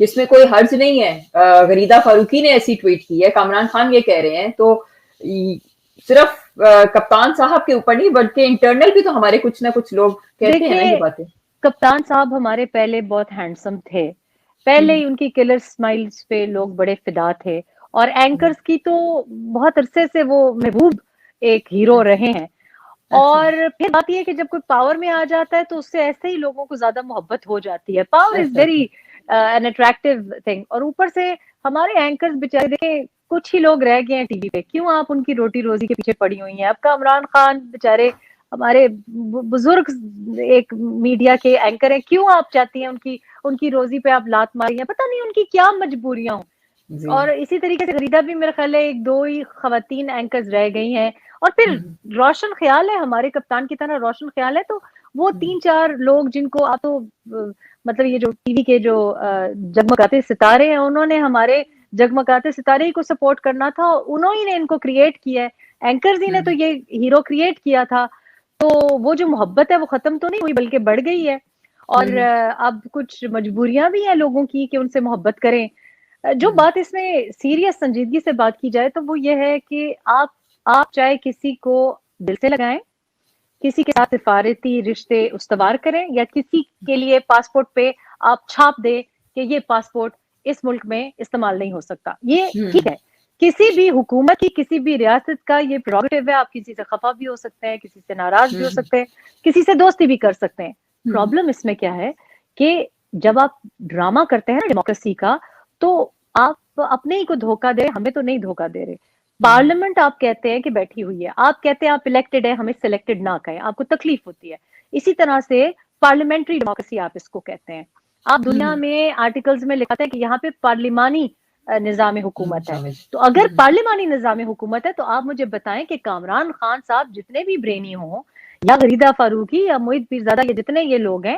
کہ اس میں کوئی حرج نہیں ہے. غریدہ فاروقی نے ایسی ٹویٹ کی ہے, کامران خان یہ کہہ رہے ہیں, تو صرف کپتان صاحب کے اوپر نہیں بلکہ انٹرنل بھی تو ہمارے کچھ نہ کچھ لوگ کہتے ہیں نا یہ باتیں. کپتان صاحب ہمارے پہلے بہت ہینڈسم تھے, پہلے ہی ان کی کلر سمائلز پہ لوگ بڑے فدا تھے, اور اینکرز کی تو بہت عرصے سے وہ محبوب ایک ہیرو رہے ہیں. اور پھر بات یہ کہ جب کوئی پاور میں آ جاتا ہے تو اس سے ایسے ہی لوگوں کو زیادہ محبت ہو جاتی ہے. Power is very an attractive thing. اور اوپر سے ہمارے اینکرز بیچارے دیکھیں کچھ ہی لوگ رہ گئے ہیں ٹی وی پہ, کیوں آپ ان کی روٹی روزی کے پیچھے پڑی ہوئی ہیں. اب کا عمران خان بیچارے ہمارے بزرگ ایک میڈیا کے اینکر ہیں, کیوں آپ چاہتی ہیں ان کی روزی پہ آپ لات ماری ہیں؟ پتہ نہیں ان کی کیا مجبوریاں ہوں. اور اسی طریقے سے غریدہ بھی میرا خیال ہے ایک دو ہی خواتین اینکرز رہ گئی ہیں. اور پھر روشن خیال ہے ہمارے کپتان کی طرح روشن خیال ہے, تو وہ 3-4 لوگ جن کو آپ تو مطلب یہ جو ٹی وی کے جو جگمگاتے ستارے ہیں, انہوں نے ہمارے جگمگاتے ستارے ہی کو سپورٹ کرنا تھا, انہوں ہی نے ان کو کریٹ کیا ہے. اینکرز ہی نے تو یہ ہیرو کریٹ کیا تھا. تو وہ جو محبت ہے وہ ختم تو نہیں ہوئی بلکہ بڑھ گئی ہے. اور اب کچھ مجبوریاں بھی ہیں لوگوں کی کہ ان سے محبت کریں. جو بات اس میں سیریس سنجیدگی سے بات کی جائے تو وہ یہ ہے کہ آپ چاہے کسی کو دل سے لگائیں, کسی کے ساتھ سفارتی رشتے استوار کریں, یا کسی کے لیے پاسپورٹ پہ آپ چھاپ دیں کہ یہ پاسپورٹ اس ملک میں استعمال نہیں ہو سکتا, یہ ٹھیک ہے. کسی بھی حکومت کی کسی بھی ریاست کا یہ پروگیٹو ہے. آپ کسی سے خفا بھی ہو سکتے ہیں, کسی سے ناراض بھی ہو سکتے ہیں, کسی سے دوستی بھی کر سکتے ہیں. پرابلم اس میں کیا ہے کہ جب آپ ڈرامہ کرتے ہیں ڈیموکریسی کا تو آپ اپنے ہی کو دھوکہ دے, ہمیں تو نہیں دھوکہ دے رہے. پارلیمنٹ آپ کہتے ہیں کہ بیٹھی ہوئی ہے, آپ کہتے ہیں آپ الیکٹڈ ہے, ہمیں سلیکٹڈ نہ کہیں, آپ کو تکلیف ہوتی ہے. اسی طرح سے پارلیمنٹری ڈیموکریسی آپ اس کو کہتے ہیں. آپ دنیا میں آرٹیکلز میں لکھاتے ہیں کہ یہاں پہ پارلیمانی نظام حکومت ہے. تو اگر پارلیمانی نظام حکومت ہے تو آپ مجھے بتائیں کہ کامران خان صاحب جتنے بھی برینی ہوں, یا غریدہ فاروقی یا معید پیرزادہ, یہ جتنے یہ لوگ ہیں,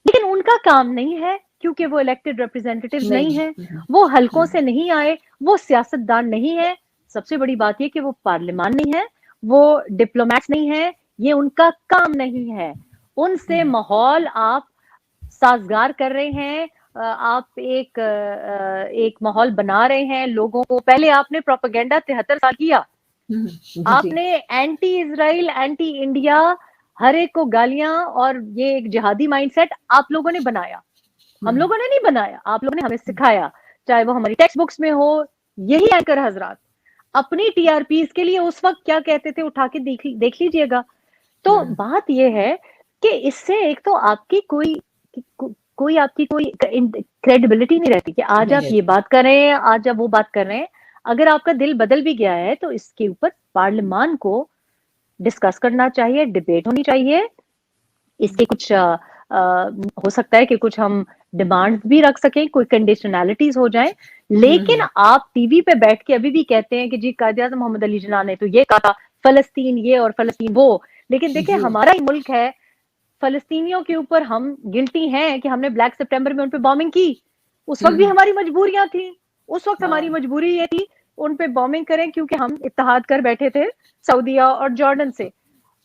لیکن ان کا کام نہیں ہے کیونکہ وہ الیکٹڈ ریپرزینٹیٹیوز نہیں ہیں, وہ حلقوں سے نہیں آئے, وہ سیاست دان نہیں ہے. سب سے بڑی بات یہ کہ وہ پارلیمان نہیں ہے, وہ ڈپلومیٹس نہیں ہے, یہ ان کا کام نہیں ہے. ان سے ماحول آپ سازگار کر رہے ہیں, آپ ایک ماحول بنا رہے ہیں لوگوں کو. پہلے آپ نے پروپیگنڈا 73 سال کیا, آپ نے اینٹی اسرائیل اینٹی انڈیا ہر ایک کو گالیاں, اور یہ ایک جہادی مائنڈ سیٹ آپ لوگوں نے بنایا. ہم لوگوں نے نہیں بنایا, آپ لوگوں نے ہمیں سکھایا, چاہے وہ ہماری ٹیکسٹ بکس میں ہو. یہی اینکر حضرات اپنی ٹی آر پیز کے لیے اس وقت کیا کہتے تھے, اٹھا کے دیکھ لیجئے گا. تو بات یہ ہے کہ اس سے ایک تو آپ کی کوئی آپ کی کوئی کریڈیبلٹی نہیں رہتی کہ آج آپ یہ بات کر رہے ہیں, آج آپ وہ بات کر رہے ہیں. اگر آپ کا دل بدل بھی گیا ہے تو اس کے اوپر پارلیمان کو ڈسکس کرنا چاہیے, ڈبیٹ ہونی چاہیے. اس کے کچھ ہو سکتا ہے کہ کچھ ہم ڈیمانڈ بھی رکھ سکیں, کوئی کنڈیشنالٹیز ہو جائیں. لیکن آپ ٹی وی پہ بیٹھ کے ابھی بھی کہتے ہیں کہ جی قائد اعظم محمد علی جناح نے تو یہ کہا, فلسطین یہ اور فلسطین وہ. لیکن دیکھیں ہمارا ہی ملک ہے, فلسطینیوں کے اوپر ہم گلٹی ہیں کہ ہم نے بلیک سپٹمبر میں ان پہ بامبنگ کی. اس وقت بھی ہماری مجبوریاں تھیں, اس وقت ہماری مجبوری یہ تھی ان پہ بامبنگ کریں کیونکہ ہم اتحاد کر بیٹھے تھے سعودیہ اور جارڈن سے.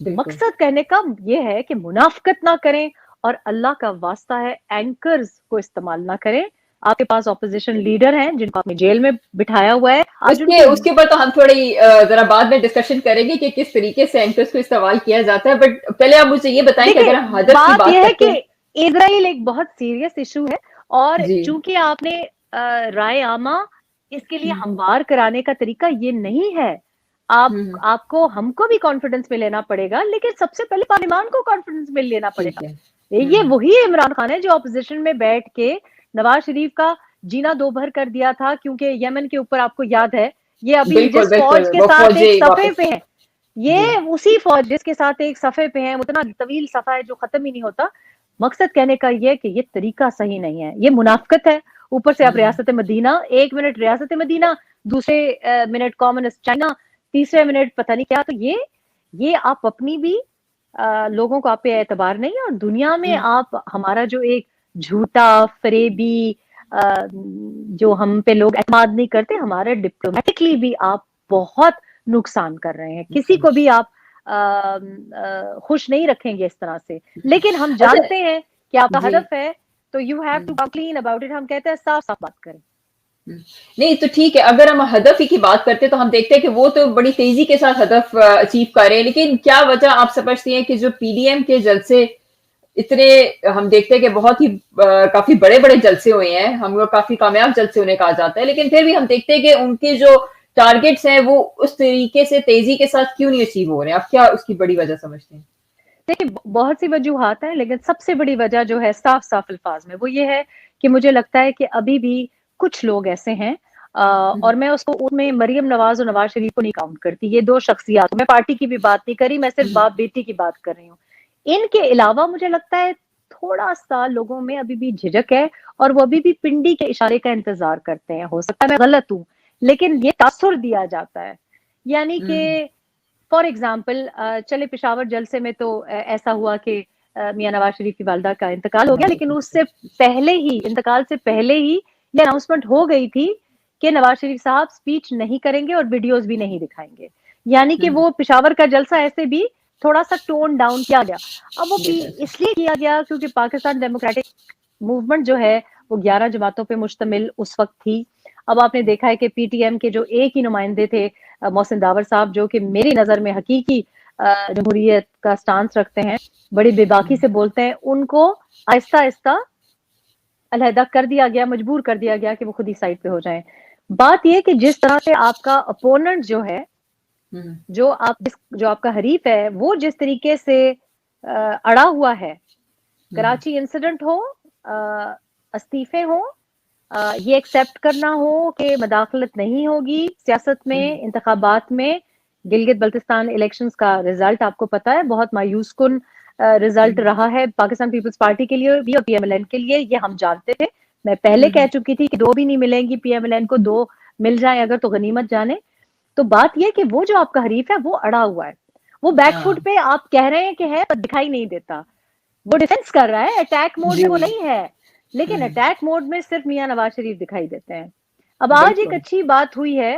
مقصد کہنے کا یہ ہے کہ منافقت نہ کریں, اور اللہ کا واسطہ ہے اینکرز کو استعمال نہ کریں. آپ کے پاس اپوزیشن لیڈر ہیں جن کو آپ نے جیل میں بٹھایا ہوا ہے. اس کے اوپر تو ہم تھوڑی ذرا بعد میں ڈسکشن کریں گے کہ کس طریقے سے اینکرز کو استعمال کیا جاتا ہے. بٹ پہلے آپ مجھے یہ بتائیں کہ اگر ہم حدث کی بات کرتے ہیں, اسرائیل ایک بہت سیریس ایشو ہے, اور چونکہ آپ نے رائے عامہ اس کے لیے ہموار کرانے کا طریقہ یہ نہیں ہے. آپ کو ہم کو بھی کانفیڈنس میں لینا پڑے گا, لیکن سب سے پہلے پارلیمان کو کانفیڈنس میں لینا پڑے گا. یہ وہی عمران خان ہے جو اپوزیشن میں بیٹھ کے نواز شریف کا جینا دو بھر کر دیا تھا, کیونکہ یمن کے اوپر آپ کو یاد ہے یہ ابھی جس فوج کے ساتھ ایک صفحے پہ ہیں, یہ اسی فوج جس کے ساتھ ایک صفحے پہ ہیں, اتنا طویل صفحہ ہے جو ختم ہی نہیں ہوتا. مقصد کہنے کا یہ کہ یہ طریقہ صحیح نہیں ہے, یہ منافقت ہے. اوپر سے آپ ریاست مدینہ, ایک منٹ ریاست مدینہ, دوسرے منٹ کامسٹ چائنا, تیسرے منٹ پتہ نہیں کیا. تو یہ آپ اپنی بھی لوگوں کو آپ پہ اعتبار نہیں ہے, اور دنیا میں آپ ہمارا جو ایک جھوٹا فریبی جو ہم پہ لوگ اعتماد نہیں کرتے, ہمارے ڈپلومیٹکلی بھی آپ بہت نقصان کر رہے ہیں. کسی کو بھی آپ خوش نہیں رکھیں گے اس طرح سے. لیکن ہم جانتے ہیں کہ آپ کا ہدف ہے تو you have to be clean about it. ہم کہتے ہیں صاف صاف بات کریں. نہیں تو ٹھیک ہے، اگر ہم ہدف ہی کی بات کرتے تو ہم دیکھتے ہیں کہ وہ تو بڑی تیزی کے ساتھ ہدف اچیو کر رہے ہیں، لیکن کیا وجہ آپ سمجھتی ہیں کہ جو پی ڈی ایم کے جلسے اتنے ہم دیکھتے ہیں کہ بہت ہی کافی بڑے بڑے جلسے ہوئے ہیں، ہم لوگ کافی کامیاب جلسے انہیں کہا جاتا ہے، لیکن پھر بھی ہم دیکھتے ہیں کہ ان کے جو ٹارگیٹس ہیں وہ اس طریقے سے تیزی کے ساتھ کیوں نہیں اچیو ہو رہے ہیں؟ آپ کیا اس کی بڑی وجہ سمجھتے ہیں؟ دیکھیں بہت سی وجوہات ہیں، لیکن سب سے بڑی وجہ جو ہے صاف صاف الفاظ میں وہ یہ ہے کہ مجھے لگتا ہے کہ ابھی بھی کچھ لوگ ایسے ہیں اور میں اس کو ان میں مریم نواز اور نواز شریف کو نہیں کاؤنٹ کرتی، یہ دو شخصیات، میں پارٹی کی بھی بات نہیں کری، میں صرف باپ بیٹی کی بات کر رہی ہوں. ان کے علاوہ مجھے لگتا ہے تھوڑا سا لوگوں میں ابھی بھی جھجک ہے اور وہ ابھی بھی پنڈی کے اشارے کا انتظار کرتے ہیں. ہو سکتا ہے میں غلط ہوں، لیکن یہ تاثر دیا جاتا ہے. یعنی کہ فار ایگزامپل چلے پشاور جلسے میں تو ایسا ہوا کہ میاں نواز شریف کی والدہ کا انتقال ہو گیا، لیکن اس سے پہلے ہی، انتقال سے پہلے ہی یہ اناؤنسمنٹ ہو گئی تھی کہ نواز شریف صاحب سپیچ نہیں کریں گے اور ویڈیوز بھی نہیں دکھائیں گے. یعنی کہ وہ پشاور کا جلسہ ایسے بھی تھوڑا سا ٹون ڈاؤن کیا گیا. اب وہ اس لیے کیا گیا کیونکہ پاکستان ڈیموکریٹک موومنٹ جو ہے وہ 11 جماعتوں پہ مشتمل اس وقت تھی. اب آپ نے دیکھا ہے کہ پی ٹی ایم کے جو ایک ہی نمائندے تھے محسن داور صاحب، جو کہ میری نظر میں حقیقی جمہوریت کا سٹانس رکھتے ہیں، بڑی بے باکی سے بولتے ہیں، ان کو آہستہ آہستہ علیحدہ کر دیا گیا، مجبور کر دیا گیا کہ وہ خود ہی سائڈ پہ ہو جائیں. بات یہ کہ جس طرح سے آپ کا اپوننٹ جو ہے، جو آپ کا حریف ہے، وہ جس طریقے سے اڑا ہوا ہے، کراچی انسیڈنٹ ہو، استعفے ہو، یہ ایکسیپٹ کرنا ہو کہ مداخلت نہیں ہوگی سیاست میں، انتخابات میں. گلگت بلتستان الیکشنز کا رزلٹ آپ کو پتا ہے بہت مایوس کن رزلٹ رہا ہے پاکستان پیپلز پارٹی کے لیے بھی اور پی ایم ایل این کے لیے، یہ ہم جانتے تھے. میں پہلے کہہ چکی تھی کہ 2 بھی نہیں ملیں گی پی ایم ایل این کو، 2 مل جائیں اگر تو غنیمت جانے. تو بات یہ کہ وہ جو آپ کا حریف ہے وہ اڑا ہوا ہے، وہ بیک فوٹ پہ آپ کہہ رہے ہیں کہ ہے پر دکھائی نہیں دیتا، وہ ڈیفینس کر رہا ہے، اٹیک موڈ میں وہ نہیں ہے، لیکن اٹیک موڈ میں صرف میاں نواز شریف دکھائی دیتے ہیں. اب آج ایک اچھی بات ہوئی ہے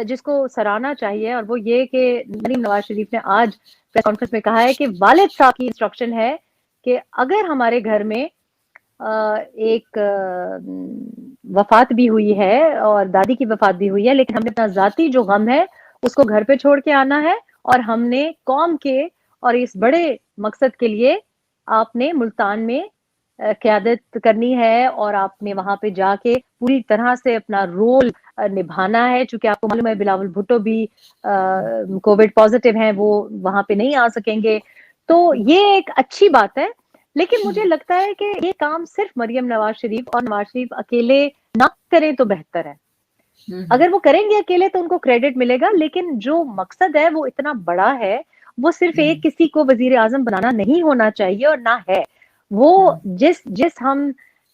جس کو سراہنا چاہیے، اور وہ یہ کہ مریم نواز شریف نے آج پریس کانفرنس میں کہا ہے کہ والد صاحب کی انسٹرکشن ہے کہ اگر ہمارے گھر میں ایک وفات بھی ہوئی ہے اور دادی کی وفات بھی ہوئی ہے، لیکن ہم نے اپنا ذاتی جو غم ہے اس کو گھر پہ چھوڑ کے آنا ہے، اور ہم نے قوم کے اور اس بڑے مقصد کے لیے آپ نے ملتان میں قیادت کرنی ہے، اور آپ نے وہاں پہ جا کے پوری طرح سے اپنا رول نبھانا ہے. چونکہ آپ کو معلوم ہے بلاول بھٹو بھی کووڈ پازیٹیو ہیں، وہ وہاں پہ نہیں آ سکیں گے. تو یہ ایک اچھی بات ہے، لیکن مجھے لگتا ہے کہ یہ کام صرف مریم نواز شریف اور نواز شریف اکیلے نہ کریں تو بہتر ہے. اگر وہ کریں گے اکیلے تو ان کو کریڈٹ ملے گا، لیکن جو مقصد ہے وہ اتنا بڑا ہے، وہ صرف ایک کسی کو وزیر اعظم بنانا نہیں ہونا چاہیے اور نہ ہے. وہ جس ہم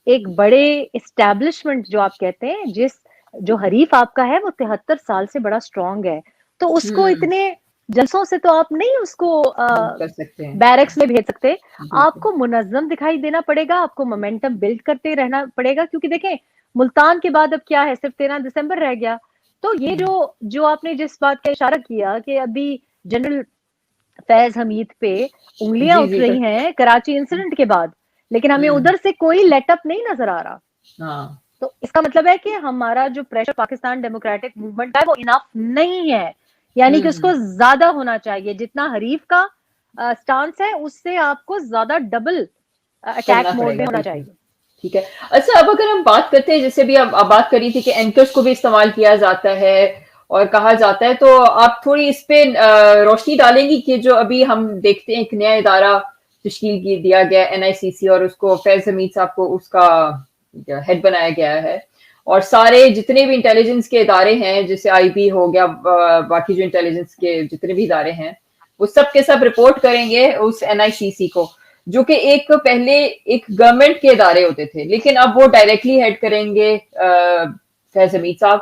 ایک بڑے اسٹیبلشمنٹ جو آپ کہتے ہیں، جو حریف آپ کا ہے وہ 73 سال سے بڑا اسٹرانگ ہے، تو اس کو اتنے جلسوں سے تو آپ نہیں اس کو کر سکتے ہیں، بیرکس میں بھیج سکتے. آپ کو منظم دکھائی دینا پڑے گا، آپ کو مومنٹم بلڈ کرتے رہنا پڑے گا، کیونکہ دیکھیں ملتان کے بعد اب کیا ہے، صرف 13 دسمبر رہ گیا. تو یہ جو آپ نے جس بات کا اشارہ کیا کہ ابھی جنرل فیض حمید پہ انگلیاں اٹھ رہی ہیں کراچی انسیڈنٹ کے بعد، لیکن ہمیں ادھر سے کوئی لیٹ اپ نہیں نظر آ رہا. تو اس کا مطلب ہے کہ ہمارا جو پریشر پاکستان ڈیموکریٹک موومنٹ ہے وہ انف نہیں ہے، یعنی کہ اس کو زیادہ ہونا چاہیے. جتنا حریف کا سٹانس ہے اس سے آپ کو زیادہ ڈبل اٹیک موڈ میں ہونا چاہیے. ٹھیک ہے. اچھا اب اگر ہم بات کرتے ہیں، جیسے بھی آپ بات کری تھی کہ اینکرز کو بھی استعمال کیا جاتا ہے اور کہا جاتا ہے، تو آپ تھوڑی اس پہ روشنی ڈالیں گی کہ جو ابھی ہم دیکھتے ہیں ایک نیا ادارہ تشکیل دیا گیا این آئی سی سی، اور اس کو فیض حمید صاحب کو اس کا ہیڈ بنایا گیا ہے، اور سارے جتنے بھی انٹیلیجنس کے ادارے ہیں جیسے آئی بی ہو گیا، باقی جو انٹیلیجنس کے جتنے بھی ادارے ہیں وہ سب کے سب رپورٹ کریں گے اس این آئی سی سی کو، جو کہ پہلے ایک گورنمنٹ کے ادارے ہوتے تھے، لیکن اب وہ ڈائریکٹلی ہیڈ کریں گے فیض حمید صاحب.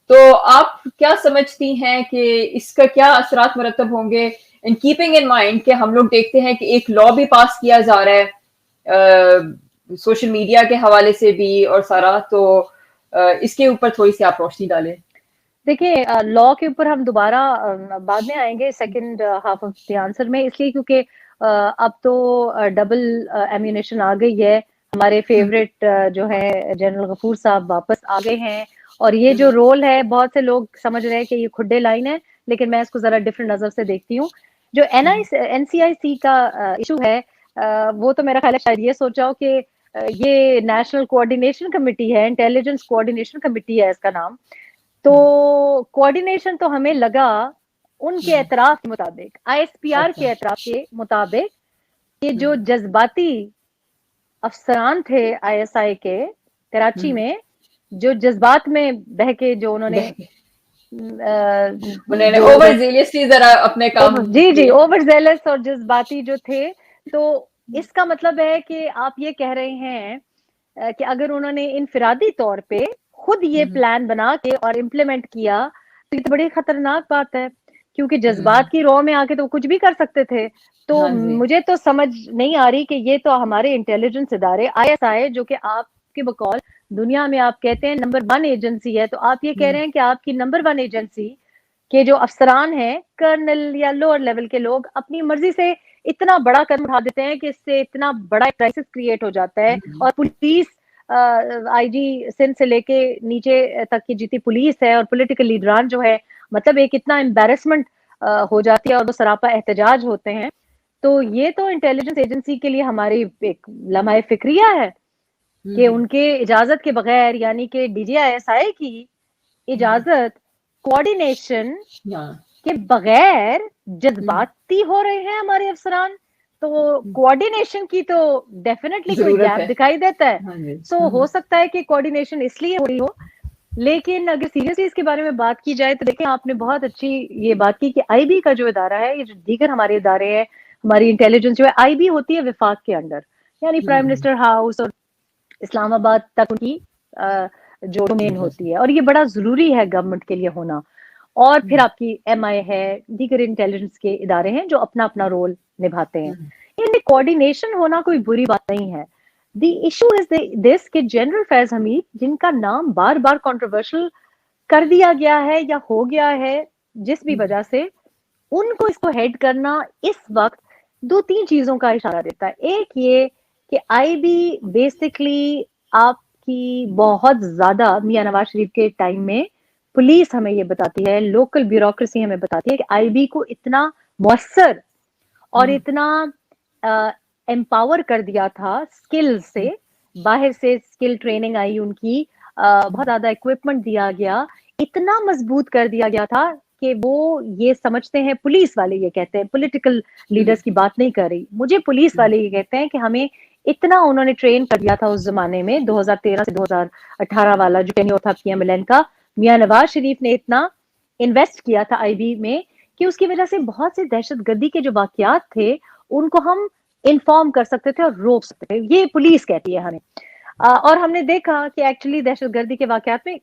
تو آپ کیا سمجھتی ہیں کہ اس کا کیا اثرات مرتب ہوں گے، ان کیپنگ ان مائنڈ کہ ہم لوگ دیکھتے ہیں کہ ایک لا بھی پاس کیا جا رہا ہے سوشل میڈیا کے حوالے سے بھی اور سارا، تو اس کے اوپر تھوڑی سی آپ روشنی ڈالیں. دیکھیں لا کے اوپر ہم دوبارہ بعد میں آئیں گے second half of the answer میں، اس لیے کیونکہ اب تو ڈبل ایمونیشن آ گئی ہے ہمارے فیوریٹ جو ہے جنرل غفور صاحب واپس آ گئے ہیں، اور یہ جو رول ہے بہت سے لوگ سمجھ رہے ہیں کہ یہ کھڈے لائن ہے، لیکن میں اس کو ذرا ڈفرنٹ نظر سے دیکھتی ہوں. جو این سی آئی سی کا ایشو ہے وہ تو میرا خیال ہے شاید یہ سوچا ہو کہ یہ نیشنل کوآرڈینیشن کمیٹی ہے، انٹیلیجنس کوآرڈینیشن کمیٹی ہے اس کا نام. تو کوآرڈینیشن تو ہمیں لگا ان کے اعتراف کے مطابق، آئی ایس پی آر کے اعتراف کے مطابق، کہ جو جذباتی افسران تھے آئی ایس آئی کے کراچی میں، جو جذبات میں بہ کے جو انہوں نے اوور زیلیسلی ذرا اپنے کام جی اوور زیلس اور جذباتی جو تھے، تو اس کا مطلب ہے کہ آپ یہ کہہ رہے ہیں کہ اگر انہوں نے انفرادی طور پہ خود یہ پلان بنا کے اور امپلیمنٹ کیا تو یہ تو بڑی خطرناک بات ہے، کیونکہ جذبات کی رو میں آ کے تو کچھ بھی کر سکتے تھے. تو مجھے تو سمجھ نہیں آ رہی کہ یہ تو ہمارے انٹیلیجنس ادارے آئی ایس آئی، جو کہ آپ کے بقول دنیا میں آپ کہتے ہیں نمبر 1 ایجنسی ہے، تو آپ یہ کہہ رہے ہیں کہ آپ کی نمبر 1 ایجنسی کے جو افسران ہیں، کرنل یا لوور لیول کے لوگ، اپنی مرضی سے اتنا بڑا قدم اٹھا دیتے ہیں کہ اس سے اتنا بڑا کرائسس کریٹ ہو جاتا ہے. اور پولیس آئی جی سندھ سے لے کے نیچے تک کی جتنی پولیس ہے اور پولیٹیکل لیڈران جو ہے، مطلب ایک اتنا امبیرسمنٹ ہو جاتی ہے اور وہ سراپا احتجاج ہوتے ہیں. تو یہ تو انٹیلیجنس ایجنسی کے لیے ہماری ایک لمحہ فکریہ ہے کہ ان کے اجازت کے بغیر، یعنی کہ D G I S I کی اجازت، کوآرڈینیشن کے بغیر جذباتی ہو رہے ہیں ہمارے افسران. تو کوآرڈینیشن کی تو ڈیفینیٹلی کوئی گیپ دکھائی دیتا ہے. سو ہو سکتا ہے کہ کوآرڈینیشن اس لیے ہو رہی ہو، لیکن اگر سیریسلی اس کے بارے میں بات کی جائے تو دیکھیں آپ نے بہت اچھی یہ بات کی کہ آئی بی کا جو ادارہ ہے، یہ جو دیگر ہمارے ادارے ہیں، ہماری انٹیلیجنس جو ہے، آئی بی ہوتی ہے وفاق کے انڈر، یعنی پرائم منسٹر ہاؤس اور اسلام آباد تک کی جو ڈومین ہوتی ہے، اور یہ بڑا ضروری ہے گورنمنٹ کے لیے ہونا. اور پھر آپ کی ایم آئی ہے، دیگر انٹیلیجنس کے ادارے ہیں جو اپنا اپنا رول نبھاتے ہیں. ان میں کوآرڈینیشن ہونا کوئی بری بات نہیں ہے. دی ایشو از دس کہ جنرل فیض حمید، جن کا نام بار بار کنٹروورشل کر دیا گیا ہے یا ہو گیا ہے جس بھی وجہ سے، ان کو اس کو ہیڈ کرنا اس وقت 2-3 چیزوں کا اشارہ دیتا ہے. ایک یہ کہ آئی بی بیسکلی آپ کی بہت زیادہ میاں نواز شریف کے ٹائم میں پولیس ہمیں یہ بتاتی ہے، لوکل بیوروکریسی ہمیں بتاتی ہے کہ آئی بی کو اتنا مؤثر اور اتنا امپاور کر دیا تھا اسکل سے، باہر سے اسکل ٹریننگ آئی ان کی، بہت زیادہ اکوپمنٹ دیا گیا، اتنا مضبوط کر دیا گیا تھا کہ وہ یہ سمجھتے ہیں، پولیس والے یہ کہتے ہیں، پولیٹیکل لیڈرز کی بات نہیں کر رہی، مجھے پولیس والے یہ کہتے ہیں کہ ہمیں اتنا انہوں نے ٹرین کر دیا تھا اس زمانے میں، 2013 سے 2018 والا جو ٹینیور تھا پی ایم ایل این کا، میاں نواز شریف نے اتنا انویسٹ کیا تھا آئی بی میں کہ اس کی وجہ سے بہت سے دہشت گردی کے جو واقعات تھے ان کو ہم انفارم کر سکتے تھے اور روک سکتے تھے. یہ پولیس کہتی ہے ہمیں. اور ہم نے دیکھا کہ ایکچولی دہشت گردی کے واقعات میں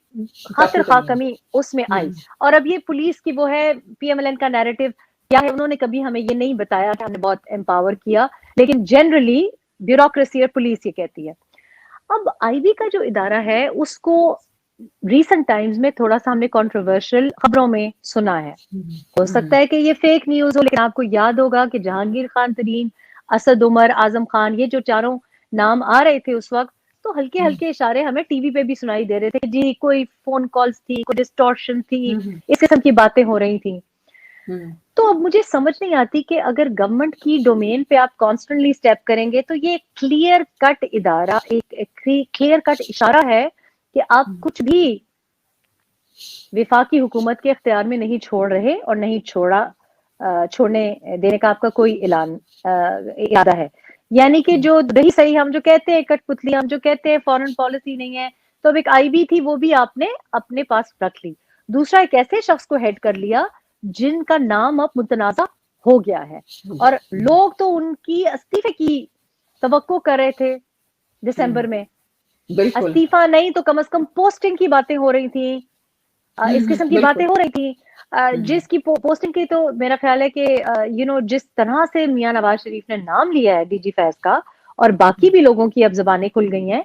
خاطر خواہ کمی اس میں آئی. اور اب یہ پولیس کی وہ ہے، پی ایم ایل این کا نیریٹو کیا ہے، انہوں نے کبھی ہمیں یہ نہیں بتایا کہ ہم نے بہت امپاور کیا، لیکن جنرلی بیوروکریسی اور پولیس یہ کہتی ہے. اب آئی بی کا جو ادارہ ہے اس کو ریسنٹ ٹائمز میں تھوڑا سا ہم نے کنٹروورشل خبروں میں سنا ہے. ہو سکتا ہے کہ یہ فیک نیوز ہو، لیکن آپ کو یاد ہوگا کہ جہانگیر خان ترین، اسد عمر، اعظم خان، یہ جو چاروں نام آ رہے تھے اس وقت، تو ہلکے ہلکے اشارے ہمیں ٹی وی پہ بھی سنائی دے رہے تھے، جی کوئی فون کالز تھی، کوئی ڈسٹورشن تھی، اس قسم کی باتیں ہو رہی تھیں. تو اب مجھے سمجھ نہیں آتی کہ اگر گورنمنٹ کی ڈومین پہ آپ کانسٹنٹلی اسٹیپ کریں گے تو یہ کلیئر کٹ ادارہ، ایک کلیئر کٹ اشارہ ہے کہ آپ کچھ بھی وفاقی حکومت کے اختیار میں نہیں چھوڑ رہے اور نہیں چھوڑنے دینے کا آپ کا کوئی اعلان ارادہ ہے. یعنی کہ جو رہی صحیح، ہم جو کہتے ہیں کٹ پتلی، ہم جو کہتے ہیں فورن پالیسی نہیں ہے، تو اب ایک آئی بی تھی وہ بھی آپ نے اپنے پاس رکھ لی. دوسرا ایک ایسے شخص کو ہیڈ کر لیا جن کا نام اب متنازع ہو گیا ہے، اور لوگ تو ان کی استعفے کی توقع کر رہے تھے دسمبر میں. استعفیٰ نہیں تو کم از کم پوسٹنگ کی باتیں ہو رہی تھیں، اس قسم کی باتیں ہو رہی تھیں. جس کی پوسٹنگ کی تو میرا خیال ہے کہ جس طرح سے میاں نواز شریف نے نام لیا ہے ڈی جی فیض کا، اور باقی بھی لوگوں کی اب زبانیں کھل گئی ہیں،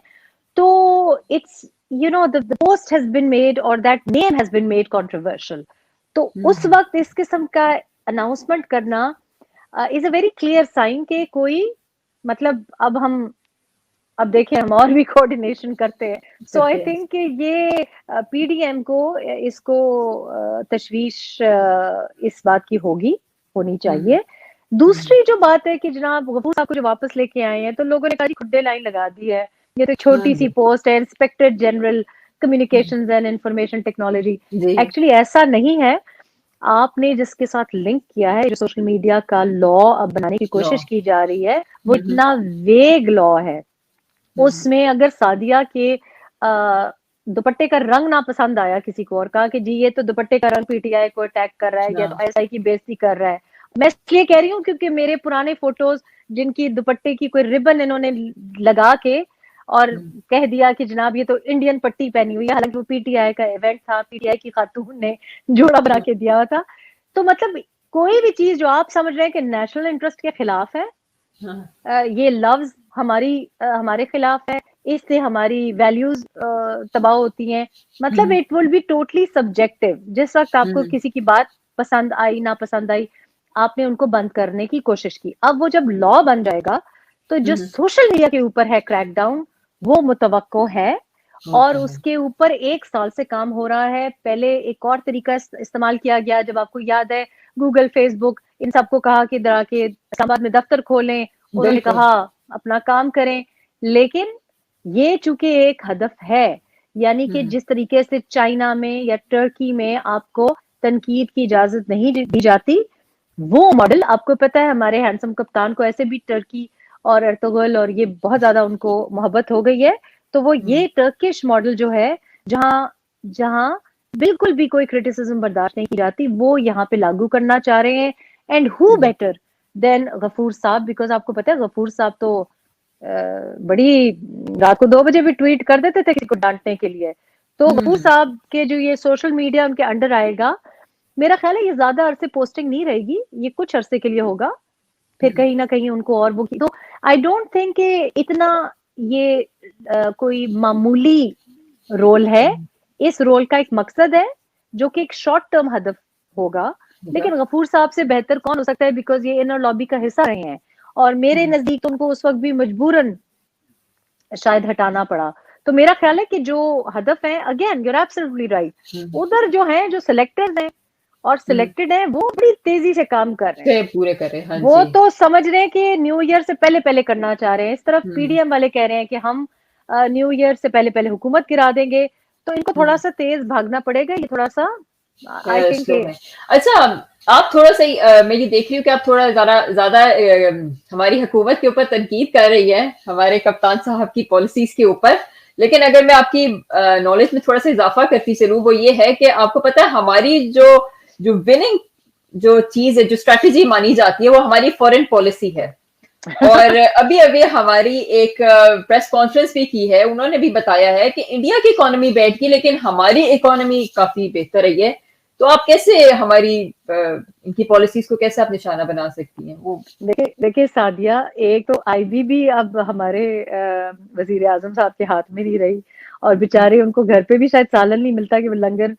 تو it's the post has been made or that name has been made controversial. تو اس وقت اس قسم کا اناؤنسمنٹ کرنا از اے ویری کلیئر سائن کہ کوئی، مطلب اب ہم اب دیکھیں ہم اور بھی کوآرڈینیشن کرتے ہیں. سو آئی تھنک کہ یہ پی ڈی ایم کو اس کو تشویش اس بات کی ہونی چاہیے. دوسری جو بات ہے کہ جناب غفور صاحب کو جو واپس لے کے آئے ہیں تو لوگوں نے کہا کھڈے لائن لگا دی ہے, یہ تو چھوٹی سی پوسٹ ہے, inspector general communications and information technology. Actually ایسا نہیں ہے. آپ نے جس کے ساتھ لنک کیا ہے, جو سوشل میڈیا کا لا اب بنانے کی کوشش کی جا رہی ہے, وہ اتنا ویگ لا ہے. اس میں اگر سعدیہ کے دوپٹے کا رنگ ناپسند آیا کسی کو اور کہا کہ جی یہ تو دوپٹے کا رنگ پی ٹی آئی کو اٹیک کر رہا ہے یا تو ایس آئی کی بےزتی کر رہا ہے. میں اس لیے کہہ رہی ہوں کیونکہ میرے پرانے فوٹوز جن کی دوپٹے کی کوئی ربن انہوں نے لگا کے اور کہہ دیا کہ جناب یہ تو انڈین پٹی پہنی ہوئی ہے, حالانکہ وہ پی ٹی آئی کا ایونٹ تھا, پی ٹی آئی کی خاتون نے جوڑا بنا کے دیا تھا. تو مطلب کوئی بھی چیز جو آپ سمجھ رہے ہیں کہ نیشنل انٹرسٹ کے خلاف ہے, یہ لفظ ہمارے خلاف ہے, اس سے ہماری ویلیوز تباہ ہوتی ہیں. مطلب it will be totally subjective. جس وقت آپ کو کسی کی بات پسند آئی نہ پسند آئی, آپ نے ان کو بند کرنے کی کوشش کی. اب وہ جب لا بن جائے گا تو جو سوشل میڈیا کے اوپر ہے کریک ڈاؤن, وہ متوقع ہے, اور اس کے اوپر 1 سال سے کام ہو رہا ہے. پہلے ایک اور طریقہ استعمال کیا گیا, جب آپ کو یاد ہے گوگل, فیس بک, ان سب کو کہا کہ ذرا کے اسلام آباد میں دفتر کھولیں, انہوں نے کہا اپنا کام کریں. لیکن یہ چونکہ ایک ہدف ہے, یعنی کہ جس طریقے سے چائنا میں یا ٹرکی میں آپ کو تنقید کی اجازت نہیں دی جاتی, وہ ماڈل آپ کو پتا ہے ہمارے ہینڈسم کپتان کو ایسے بھی ٹرکی اور ارطغرل اور یہ بہت زیادہ ان کو محبت ہو گئی ہے, تو وہ یہ ٹرکش ماڈل جو ہے جہاں بالکل بھی کوئی کرٹیسزم برداشت نہیں کی جاتی, وہ یہاں پہ لاگو کرنا چاہ رہے ہیں. اینڈ ہو بیٹر دین غفور صاحب, بیکاز آپ کو پتا ہے غفور صاحب تو بڑی رات کو 2 بجے بھی ٹویٹ کر دیتے تھے کسی کو ڈانٹنے کے لیے. تو غفور صاحب کے جو یہ سوشل میڈیا ان کے انڈر آئے گا, میرا خیال ہے یہ زیادہ عرصے پوسٹنگ نہیں رہے گی, یہ کچھ عرصے کے لیے ہوگا, پھر کہیں نہ کہیں ان کو اور وہ کی. تو آئی ڈونٹ تھنک کہ اتنا یہ کوئی معمولی رول ہے. اس رول کا ایک مقصد ہے جو کہ ایک شارٹ ٹرم ہدف ہوگا, لیکن غفور صاحب سے بہتر کون ہو سکتا ہے, بیکاز یہ انر لابی کا حصہ رہے ہیں, اور میرے نزدیک ان کو اس وقت بھی مجبوراً شاید ہٹانا پڑا. تو میرا خیال ہے کہ جو ہدف ہے, again you are absolutely right, ادھر جو ہیں جو سلیکٹڈ ہیں اور سلیکٹڈ ہیں وہ بڑی تیزی سے کام کر رہے ہیں, پورے کر رہے ہیں. وہ تو سمجھ رہے ہیں کہ نیو ایئر سے پہلے کرنا چاہ رہے ہیں. اس طرف پی ڈی ایم والے کہہ رہے ہیں کہ ہم نیو ایئر سے پہلے حکومت گرا دیں گے. تو ان کو تھوڑا سا تیز بھاگنا پڑے گا, یہ تھوڑا سا آئی تھنک. اچھا آپ تھوڑا سا میں یہ دیکھ رہی ہوں کہ آپ تھوڑا زیادہ ہماری حکومت کے اوپر تنقید کر رہی ہے, ہمارے کپتان صاحب کی پالیسیز کے اوپر. لیکن اگر میں آپ کی نالج میں تھوڑا سا اضافہ کرتی چلوں, وہ یہ ہے کہ آپ کو پتا ہے ہماری جو وننگ جو چیز ہے, جو اسٹریٹجی مانی جاتی ہے, وہ ہماری فورن پالیسی ہے. اور ابھی ہماری ایک پریس کانفرنس بھی کی ہے, انہوں نے بھی بتایا ہے کہ انڈیا کی اکانومی بیٹھ گئی لیکن ہماری اکانومی کافی بہتر رہی ہے. تو آپ کیسے ہماری ان کی پالیسیز کو کیسے آپ نشانہ بنا سکتی ہیں؟ وہ دیکھیں سعدیہ, ایک تو آئی بی اب ہمارے وزیر اعظم صاحب کے ہاتھ میں نہیں رہی, اور بےچارے ان کو گھر پہ بھی شاید سالن نہیں ملتا کہ وہ لنگر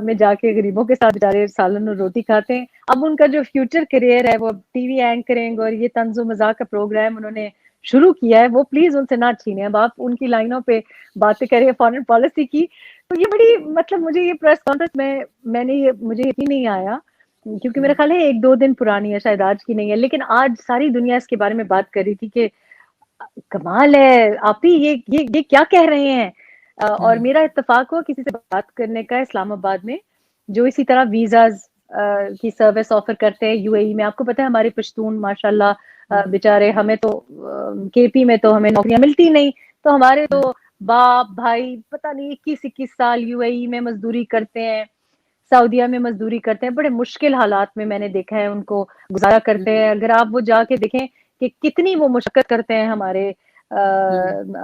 میں جا کے غریبوں کے ساتھ بےچارے سالن اور روٹی کھاتے ہیں. اب ان کا جو فیوچر کریئر ہے, وہ ٹی وی اینکرنگ اور یہ طنز و مزاح کا پروگرام انہوں نے شروع کیا ہے, وہ پلیز ان سے نہ چھینیں. اب آپ ان کی لائنوں پہ باتیں کریں فارن پالیسی کی, تو یہ بڑی مطلب مجھے یہ پریس کانفرنس میں نے مجھے یقین نہیں آیا, کیونکہ میرا خیال ہے 1-2 دن پرانی ہے, شاید آج کی نہیں ہے, لیکن آج ساری دنیا اس کے بارے میں بات کر رہی تھی کہ کمال ہے آپ ہی یہ کیا کہہ رہے ہیں. اور میرا اتفاق ہوا کسی سے بات کرنے کا اسلام آباد میں, جو اسی طرح ویزاز کی سروس آفر کرتے ہیں یو اے ای میں. آپ کو پتا ہے ہمارے پشتون ماشاءاللہ بیچارے, ہمیں تو کے پی میں تو ہمیں نوکریاں ملتی نہیں, تو ہمارے تو باپ بھائی پتہ نہیں 21 سال یو اے ای میں مزدوری کرتے ہیں, سعودیہ میں مزدوری کرتے ہیں, بڑے مشکل حالات میں نے دیکھا ہے ان کو گزارا کرتے ہیں. اگر آپ وہ جا کے دیکھیں کہ کتنی وہ مشقت کرتے ہیں ہمارے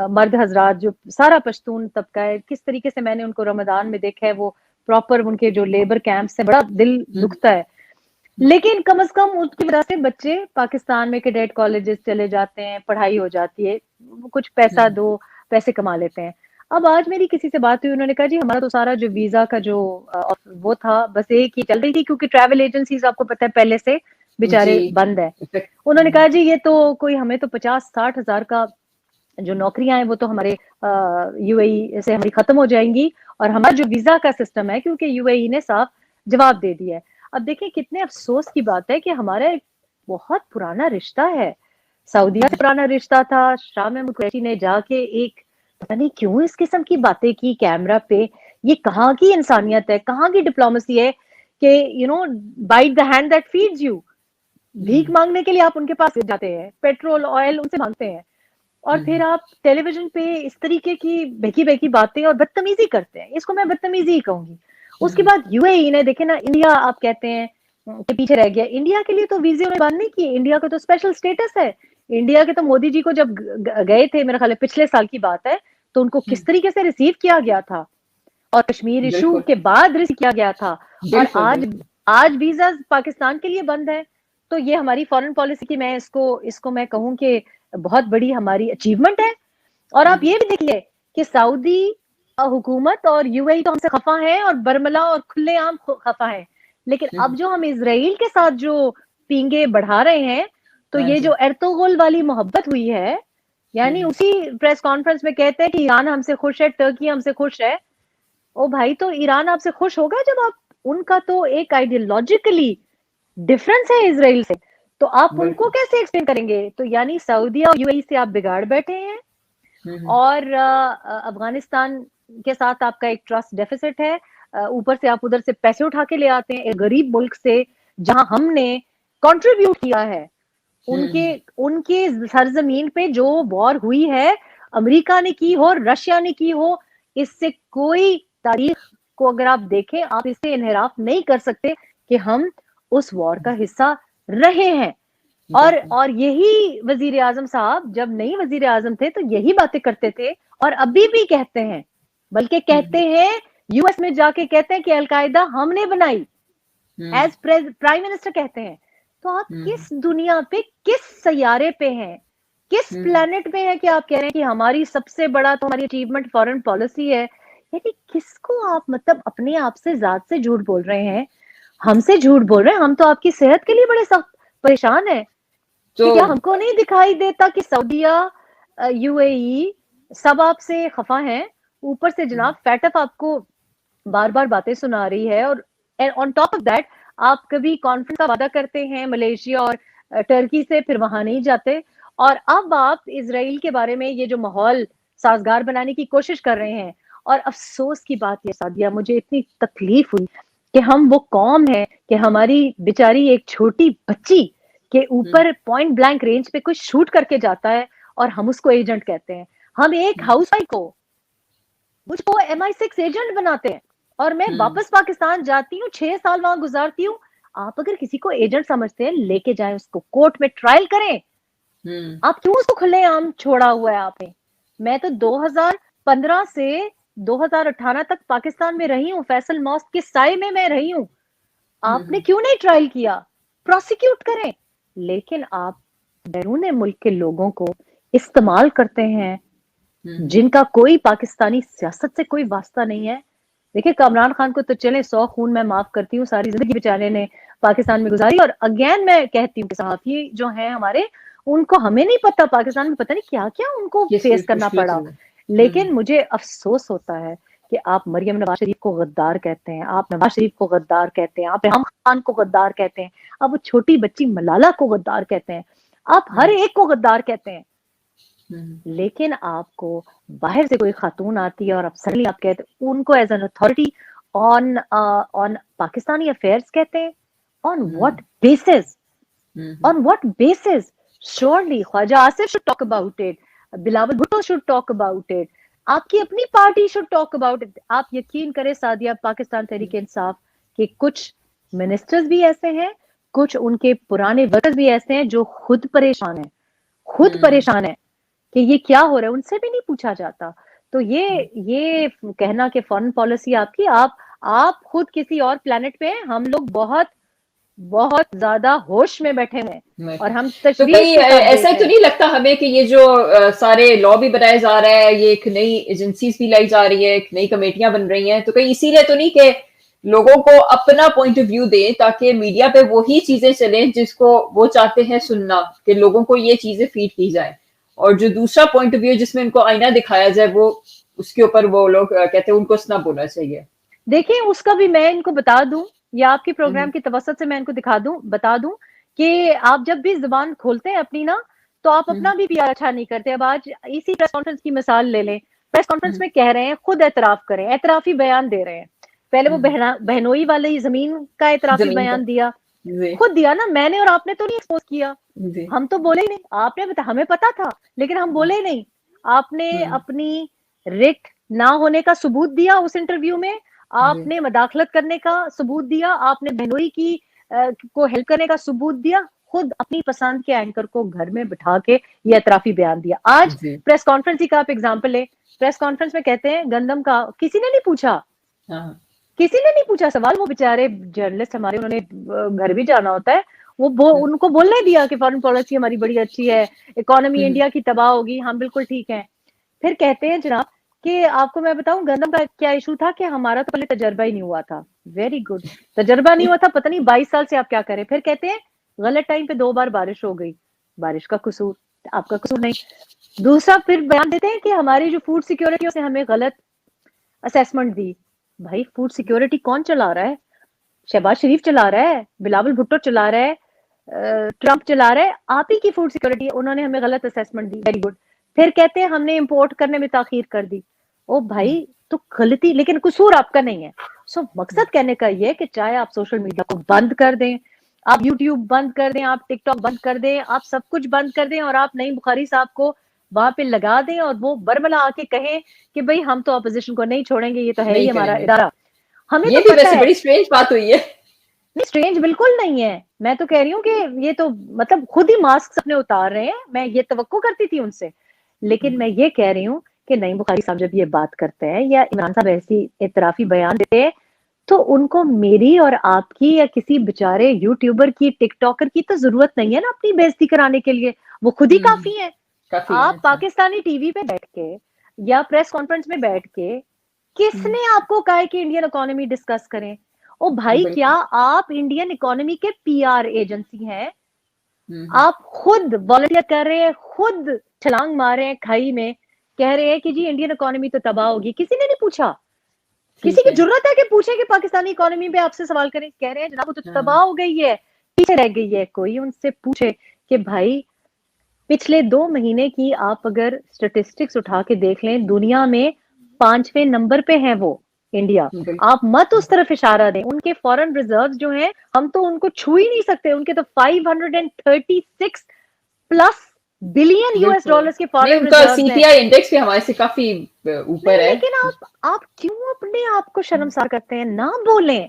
مرد حضرات, جو سارا پشتون طبقہ ہے, کس طریقے سے میں نے ان کو رمضان میں دیکھا ہے, وہ پراپر ان کے جو لیبر کیمپس ہیں, بڑا دل دکھتا ہے. لیکن کم از کم اس کی وجہ سے بچے پاکستان میں کیڈیٹ کالجز چلے جاتے ہیں, پڑھائی ہو جاتی ہے, کچھ پیسہ دو پیسے کما لیتے ہیں. اب آج میری کسی سے بات ہوئی, انہوں نے کہا جی ہمارا تو سارا جو ویزا کا جو وہ تھا بس ایک ہی چل رہی تھی, کیونکہ ٹریول ایجنسیز آپ کو پتہ ہے پہلے سے بیچارے بند ہے. انہوں نے کہا جی یہ تو کوئی ہمیں تو 50-60 ہزار کا جو نوکریاں ہیں وہ تو ہمارے یو اے ای سے ہماری ختم ہو جائیں گی, اور ہمارا جو ویزا کا سسٹم ہے, کیونکہ یو اے ای نے صاف جواب دے دیا ہے. اب دیکھیں کتنے افسوس کی بات ہے کہ ہمارا ایک بہت پرانا رشتہ ہے, سعودیہ سے پرانا رشتہ تھا. شاہ محمود قریشی نے جا کے ایک پتہ نہیں کیوں اس قسم کی باتیں کی کیمرہ پہ. یہ کہاں کی انسانیت ہے, کہاں کی ڈپلومیسی ہے کہ byte the hand that feeds you. بھیک مانگنے کے لیے آپ ان کے پاس جاتے ہیں, پیٹرول آئل ان سے مانگتے ہیں, اور پھر آپ ٹیلی ویژن پہ اس طریقے کی بہکی بہکی باتیں اور بدتمیزی کرتے ہیں. اس کو میں بدتمیزی ہی کہوں گی. اس کے بعد یو اے ای نے دیکھیں نا, انڈیا آپ کہتے ہیں کہ پیچھے رہ گیا. انڈیا کے لیے تو ویزے انہوں نے بند نہیں کیے, انڈیا کا تو اسپیشل اسٹیٹس ہے. انڈیا کے تو مودی جی کو جب گئے تھے, میرا خیال ہے پچھلے سال کی بات ہے, تو ان کو کس طریقے سے ریسیو کیا گیا تھا, اور کشمیر ایشو کے بعد ریسیو کیا گیا تھا. اور آج ویزا پاکستان کے لیے بند ہے. تو یہ ہماری فارن پالیسی کی میں اس کو میں کہوں کہ بہت بڑی ہماری اچیومنٹ ہے. اور آپ یہ بھی دیکھیے کہ سعودی حکومت اور یو اے ای تو ہم سے خفا ہیں, اور برملا اور کھلے عام خفا ہیں. لیکن اب جو ہم اسرائیل کے ساتھ جو پینگے بڑھا رہے ہیں, تو یہ جو ایرتوغرل والی محبت ہوئی ہے, یعنی اسی پریس کانفرنس میں کہتے ہیں کہ ایران ہم سے خوش ہے, ترکی ہم سے خوش ہے. او بھائی, تو ایران آپ سے خوش ہوگا جب آپ ان کا تو ایک آئیڈیالوجیکلی ڈفرنس ہے اسرائیل سے, تو آپ ان کو کیسے ایکسپلین کریں گے؟ تو یعنی سعودیہ اور یو اے ای سے آپ بگاڑ بیٹھے ہیں, اور افغانستان کے ساتھ آپ کا ایک ٹرسٹ ڈیفیسٹ ہے. اوپر سے آپ ادھر سے پیسے اٹھا کے لے آتے ہیں ایک غریب ملک سے جہاں ہم نے کنٹریبیوٹ کیا ہے. ان کے سرزمین پہ جو وار ہوئی ہے, امریکہ نے کی ہو, رشیا نے کی ہو, اس سے کوئی تاریخ کو اگر آپ دیکھیں, آپ اس سے انحراف نہیں کر سکتے کہ ہم اس وار کا حصہ رہے ہیں. اور یہی وزیر اعظم صاحب جب نہیں وزیر اعظم تھے تو یہی باتیں کرتے تھے, اور ابھی بھی کہتے ہیں, بلکہ کہتے ہیں یو ایس میں جا کے کہتے ہیں کہ القاعدہ ہم نے بنائی, ایز پرائم منسٹر کہتے ہیں. تو آپ کس دنیا پہ, کس سیارے پہ ہیں, کس پلانٹ پہ ہیں کہ آپ کہہ رہے ہیں کہ ہماری سب سے بڑا تو ہماری اچیومنٹ فارن پالیسی ہے؟ یعنی کس کو آپ مطلب اپنے آپ سے ذات سے جھوٹ بول رہے ہیں, ہم سے جھوٹ بول رہے ہیں. ہم تو آپ کی صحت کے لیے بڑے سخت پریشان ہیں کہ کیا ہم کو نہیں دکھائی دیتا کہ سعودیہ, یو اے ای سب آپ سے خفا ہیں. اوپر سے جناب فیٹف آپ کو بار بار باتیں سنا رہی ہے, اور آن ٹاپ آف دیٹ آپ کبھی کانفرنس کا وعدہ کرتے ہیں ملیشیا اور ٹرکی سے, پھر وہاں نہیں جاتے. اور اب آپ اسرائیل کے بارے میں یہ جو ماحول سازگار بنانے کی کوشش کر رہے ہیں. اور افسوس کی بات یہ سعدیہ, مجھے اتنی تکلیف ہوئی کہ ہم وہ قوم ہے کہ ہماری بیچاری ایک چھوٹی بچی کے اوپر پوائنٹ بلینک رینج پہ کوئی شوٹ کر کے جاتا ہے, اور ہم اس کو ایجنٹ کہتے ہیں. ہم ایک ہاؤس وائف کو, مجھ کو MI6 ایجنٹ بناتے ہیں, اور میں واپس پاکستان جاتی ہوں, 6 سال وہاں گزارتی ہوں. آپ اگر کسی کو ایجنٹ سمجھتے ہیں, لے کے جائیں اس کو, کورٹ میں ٹرائل کریں. آپ کیوں اس کو کھلے عام چھوڑا ہوا ہے آپ نے؟ میں تو 2015 سے 2018 تک پاکستان میں رہی ہوں, فیصل ماسک کے سائے میں رہی ہوں. آپ نے کیوں نہیں ٹرائل کیا؟ پروسیکیوٹ کریں. لیکن آپ بیرون ملک کے لوگوں کو استعمال کرتے ہیں جن کا کوئی پاکستانی سیاست سے کوئی واسطہ نہیں ہے. دیکھیں کامران خان کو تو چلیں 100 خون میں معاف کرتی ہوں, ساری زندگی بیچارے نے پاکستان میں گزاری. اور اگین میں کہتی ہوں کہ صحافی جو ہیں ہمارے, ان کو ہمیں نہیں پتا پاکستان میں پتہ نہیں کیا کیا ان کو فیس کرنا پڑا. لیکن مجھے افسوس ہوتا ہے کہ آپ مریم نواز شریف کو غدار کہتے ہیں, آپ نواز شریف کو غدار کہتے ہیں, آپ ریحام خان کو غدار کہتے ہیں, آپ وہ چھوٹی بچی ملالہ کو غدار کہتے ہیں, آپ ہر ایک کو غدار کہتے ہیں. لیکن آپ کو باہر سے کوئی خاتون آتی ہے اور آپ سڈنلی آپ کہتے ہیں ان کو as an authority on Pakistani affairs کہتے ہیں. On what basis, on what basis? Surely Khawaja Asif should talk about it, Bilawal Bhutto should talk about it, آپ کی اپنی party should talk about it. آپ یقین کریں سعدیہ, پاکستان تحریک انصاف کے کچھ منسٹرز بھی ایسے ہیں, کچھ ان کے پرانے ورکرز بھی ایسے ہیں جو خود پریشان ہیں کہ یہ کیا ہو رہا ہے, ان سے بھی نہیں پوچھا جاتا. تو یہ کہنا کہ فارن پالیسی آپ کی, آپ خود کسی اور پلانٹ پہ ہیں, ہم لوگ بہت زیادہ ہوش میں بیٹھے ہیں, اور ہم تشویش کے ساتھ ایسا تو نہیں لگتا ہمیں کہ یہ جو سارے لا بھی بنائے جا رہا ہے, یہ ایک نئی ایجنسیز بھی لائی جا رہی ہے, ایک نئی کمیٹیاں بن رہی ہیں, تو کہیں اسی لیے تو نہیں کہ لوگوں کو اپنا پوائنٹ آف ویو دیں تاکہ میڈیا پہ وہی چیزیں چلیں جس کو وہ چاہتے ہیں سننا, کہ لوگوں کو یہ چیزیں فیڈ کی جائیں. اور جو دوسرا پوائنٹ آف ویو جس میں ان کو آئینہ دکھایا جائے وہ اس کے اوپر وہ لوگ کہتے ہیں ان کو نہ بولنا چاہیے. دیکھیں اس کا بھی میں ان کو بتا دوں یا آپ کے پروگرام کی توسط سے میں ان کو بتا دوں کہ آپ جب بھی زبان کھولتے ہیں اپنی نا تو آپ اپنا بھی PR اچھا نہیں کرتے. اب آج اسی پریس کانفرنس کی مثال لے لیں. پریس کانفرنس میں کہہ رہے ہیں خود اعتراف کریں, اعترافی بیان دے رہے ہیں. پہلے وہ بہنوئی والی زمین کا اعترافی بیان دیا, خود دیا نا, میں نے اور آپ نے تو نہیں ایکسپوز کیا, ہم تو بولے ہی نہیں. آپ نے ہمیں پتا تھا لیکن ہم بولے ہی نہیں. آپ نے اپنی رٹ نہ ہونے کا ثبوت دیا اس انٹرویو میں, آپ نے مداخلت کرنے کا ثبوت دیا, آپ نے بہنوئی کی کو ہیلپ کرنے کا ثبوت دیا, خود اپنی پسند کے اینکر کو گھر میں بٹھا کے یہ اعترافی بیان دیا. آج پریس کانفرنس ہی کا آپ ایگزامپل لیں. پریس کانفرنس میں کہتے ہیں گندم کا کسی نے نہیں پوچھا, کسی نے نہیں پوچھا سوال. وہ بیچارے جرنلسٹ ہمارے انہوں نے گھر بھی جانا ہوتا ہے, وہ ان کو بولنے دیا کہ فارن پالیسی ہماری بڑی اچھی ہے, اکانومی انڈیا کی تباہ ہوگی, ہم بالکل ٹھیک ہیں. پھر کہتے ہیں جناب کہ آپ کو میں بتاؤں گندم کا کیا ایشو تھا کہ ہمارا تو پہلے تجربہ ہی نہیں ہوا تھا. ویری گڈ, تجربہ نہیں ہوا تھا, پتہ نہیں 22 سال سے آپ کیا کریں. پھر کہتے ہیں غلط ٹائم پہ 2 بار بارش ہو گئی, بارش کا قصور, آپ کا قصور نہیں. دوسرا پھر بیان دیتے ہیں کہ ہماری جو فوڈ سیکیورٹی سے ہمیں غلط اسیسمنٹ دی. بھائی فوڈ سیکیورٹی کون چلا رہا ہے؟ شہباز شریف چلا رہا ہے, بلاول بھٹو چلا رہا ہے, ٹرمپ چلا رہا ہے, آپ ہی کی فوڈ سیکیورٹی, انہوں نے ہمیں غلط اسیسمنٹ دی. Very good. پھر کہتے ہیں ہم نے امپورٹ کرنے میں تاخیر کر دی. او بھائی تو غلطی, لیکن قصور آپ کا نہیں ہے. سو مقصد کہنے کا یہ کہ چاہے آپ سوشل میڈیا کو بند کر دیں, آپ یوٹیوب بند کر دیں, آپ ٹک ٹاک بند کر دیں, آپ سب کچھ بند کر دیں, اور آپ نعیم بخاری صاحب کو وہاں پہ لگا دیں اور وہ برملا آ کے کہیں کہ بھئی ہم تو اپوزیشن کو نہیں چھوڑیں گے, یہ تو ہے ہی ہمارا ادارہ. ہمیں یہ تو بھی پتہ ویسے ہے بڑی اسٹرینج بات ہوئی ہے. نہیں, اسٹرینج بالکل نہیں ہے. میں تو کہہ رہی ہوں کہ یہ تو مطلب خود ہی ماسک اپنے اتار رہے ہیں. میں یہ توقع کرتی تھی ان سے, لیکن میں یہ کہہ رہی ہوں کہ نعیم بخاری صاحب جب یہ بات کرتے ہیں یا عمران صاحب ایسی اعترافی بیان دیتے ہیں تو ان کو میری اور آپ کی یا کسی بےچارے یوٹیوبر کی, ٹک ٹاکر کی تو ضرورت نہیں ہے نا اپنی بےزتی کرانے کے لیے. وہ خود ہی کافی ہیں. آپ پاکستانی ٹی وی پہ بیٹھ کے یا پریس کانفرنس میں بیٹھ کے کس نے آپ کو کہا ہے کہ انڈین اکانومی ڈسکس کریں؟ او بھائی کیا آپ انڈین اکانومی کے PR ایجنسی ہیں؟ آپ خود والنٹیئر کر رہے ہیں, خود چھلانگ مار رہے ہیں کھائی میں, کہہ رہے ہیں کہ جی انڈین اکانومی تو تباہ ہوگی. کسی نے نہیں پوچھا. کسی کی جرت ہے کہ پوچھے کہ پاکستانی اکانومی پہ آپ سے سوال کریں؟ کہہ رہے ہیں جناب وہ تو تباہ ہو گئی ہے, پیچھے رہ گئی ہے. کوئی ان سے پوچھے کہ بھائی پچھلے 2 مہینے کی آپ اگر سٹیٹسٹکس اٹھا کے دیکھ لیں, دنیا میں 5ویں نمبر پہ ہیں وہ انڈیا. آپ مت اس طرف اشارہ دیں. ان کے فارن ریزروز جو ہیں ہم تو ان کو چھو ہی نہیں سکتے. ان کے تو 536 پلس بلین $US کے فارن ریزروز ہیں. CPI انڈیکس بھی ہمارے سے کافی اوپر ہے. لیکن آپ کیوں اپنے آپ کو شرمسار کرتے ہیں؟ نہ بولیں,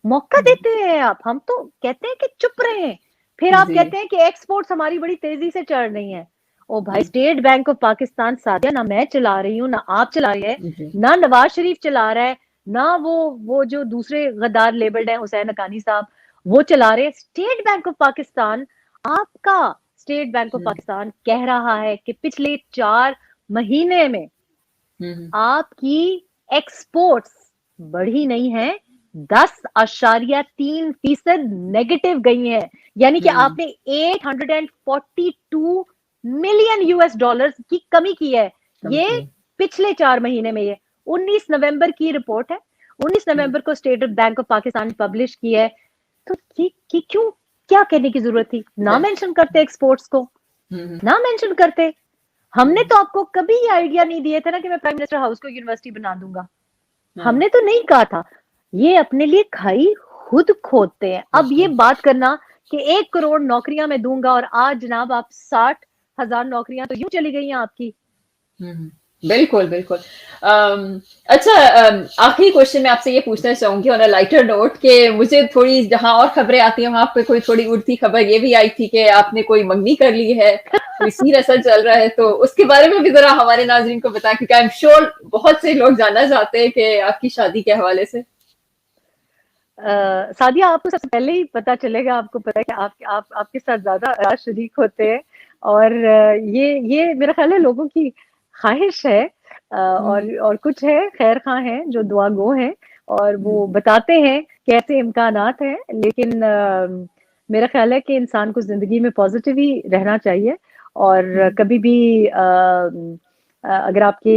موقع دیتے ہیں آپ. ہم تو کہتے ہیں کہ چپ رہیں, پھر آپ کہتے ہیں کہ ایکسپورٹس ہماری بڑی تیزی سے چڑھ رہی ہیں. او بھائی اسٹیٹ بینک آف پاکستان سادیا نہ میں چلا رہی ہوں, نہ آپ چلا رہے ہیں, نہ نواز شریف چلا رہا ہے, نہ وہ جو دوسرے غدار لیبلڈ ہیں حسین حقانی صاحب وہ چلا رہے. اسٹیٹ بینک آف پاکستان, آپ کا اسٹیٹ بینک آف پاکستان کہہ رہا ہے کہ پچھلے 4 مہینے میں آپ کی ایکسپورٹس بڑھی نہیں ہے, 10.3% نیگیٹو گئی ہیں. یعنی کہ آپ نے $842 ملین کی کمی کی ہے. یہ پچھلے 4 مہینے میں. یہ 19 نومبر کی رپورٹ ہے, 19 نومبر کو state bank of Pakistan publish کی ہے. تو کیوں کیا کہنے کی ضرورت تھی؟ نہ مینشن کرتے ایکسپورٹس کو, نہ مینشن کرتے. ہم نے تو آپ کو کبھی یہ آئیڈیا نہیں دیے تھے نا کہ میں پرائم منسٹر ہاؤس کو یونیورسٹی بنا دوں گا. ہم نے تو نہیں کہا تھا. یہ اپنے لیے کھائی خود کھودتے ہیں. اب یہ بات کرنا کہ 1 کروڑ نوکریاں میں دوں گا, اور آج جناب آپ 60,000 نوکریاں تو یوں چلی گئی ہیں آپ کی. بالکل بالکل. اچھا, آخری کوشچن میں آپ سے یہ پوچھنا چاہوں گی آن اے لائٹر نوٹ کہ مجھے تھوڑی جہاں اور خبریں آتی ہیں وہاں پہ کوئی تھوڑی اڑتی خبر یہ بھی آئی تھی کہ آپ نے کوئی منگنی کر لی ہے, کوئی سیر اثر چل رہا ہے, تو اس کے بارے میں بھی ذرا ہمارے ناظرین کو بتائیں, کیونکہ آئی ایم شیور بہت سے لوگ جاننا چاہتے ہیں کہ آپ کی شادی کے حوالے سے. سعدیہ آپ کو سب سے پہلے ہی پتا چلے گا, آپ کو پتا ہے کہ آپ کے ساتھ زیادہ راز شریک ہوتے ہیں, اور یہ میرا خیال ہے لوگوں کی خواہش ہے, اور کچھ ہے خیر خواہ ہیں جو دعا گو ہیں, اور وہ بتاتے ہیں کہ ایسے امکانات ہیں. لیکن میرا خیال ہے کہ انسان کو زندگی میں پازیٹیو ہی رہنا چاہیے, اور کبھی بھی اگر آپ کی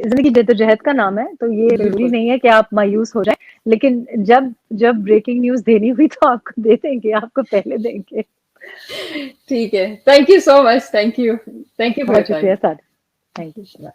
زندگی جدوجہد کا نام ہے تو یہ ضروری نہیں ہے کہ آپ مایوس ہو جائیں، لیکن جب بریکنگ نیوز دینی ہوئی تو آپ کو دے دیں گے، آپ کو پہلے دیں گے. ٹھیک ہے، thank you so much, thank you for بہت ٹائم. شکریہ سعد، تھینک یو.